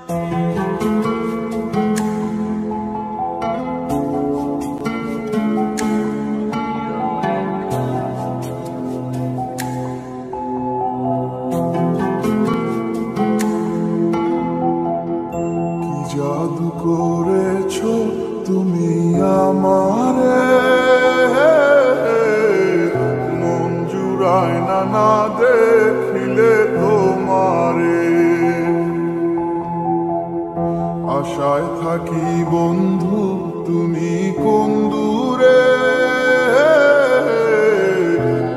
জাদু করেছো তুমি আমারে, মন জুড়ায় না না দেখিলে তোমারে। আশায় থাকি বন্ধু তুমি কোন দূরে,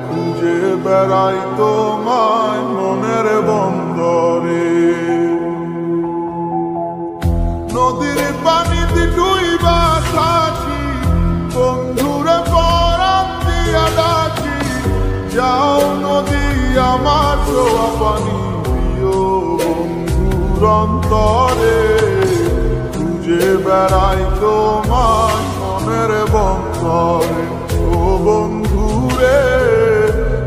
খুঁজে বেড়াই তোমায় মনের বন্দরে। নদীর পানিতে ডুইবা থাকি, বন্ধুরে পরাণ দিয়া ডাকি। যাও নদী আমার ছোঁয়া পানি দিও বন্ধুর অন্তরে, খুঁজে বেড়াই তোমায় মনের বন্দরে। ও বন্ধুরে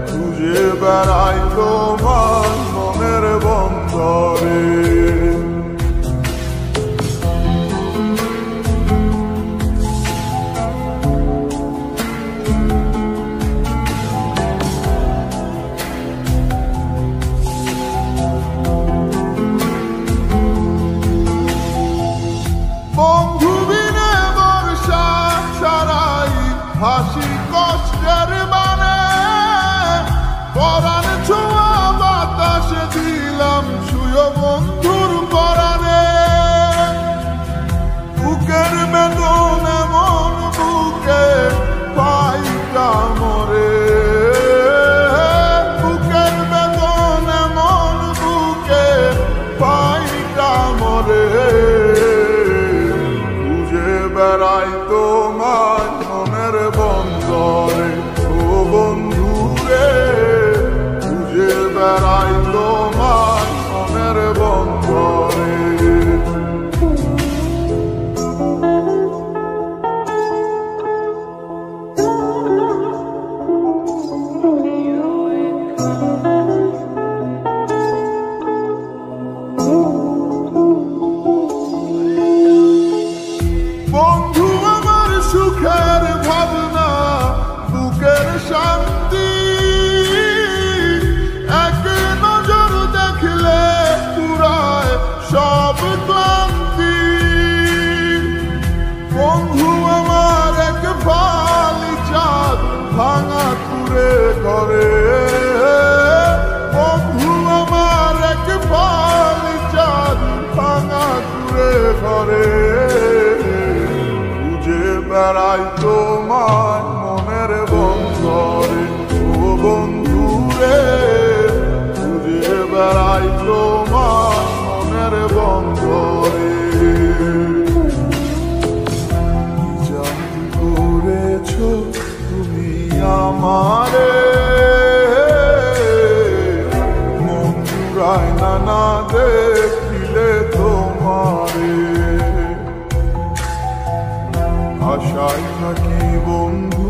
খুঁজে বেড়াই তোমায় মনের বন্দরে। বন্ধু বিনে বর্ষা ছাড়াই হাসি কষ্টের মানে, পরাণ ছোঁয়া বাতাসে দিলাম ছুঁয়ো বন্ধুর পরাণে। বুকের বেদন এমন বুকে পাইটা মরে, বুকের বেদন এমন বুকে পাইটা মরে। বেড়াই তোমায় মনের বন্দরে, ও বন্ধুরে খুঁজে বেড়াই তোমায় মনের বন্দরে। বন্ধু আমার সুখের ভাবনা, বুকের শান্তি, এক নজর দেখলে পুরায় সব ক্লান্তি। বন্ধু আমার এক ফালি চাঁদ ভাঙা কুড়ে ঘরে, বন্ধু আমার এক ফালি চাঁদ ভাঙা কুড়ে ঘরে। বেড়াই তোমায় মনের বন্দরে, ও বন্ধুরে খুঁজে বেড়াই তোমায় মনের বন্দরে। জাদু করেছো তুমি আমারে, মন জুড়ায় না না দেখিলে তোমারে। আশায় থাকি বন্ধু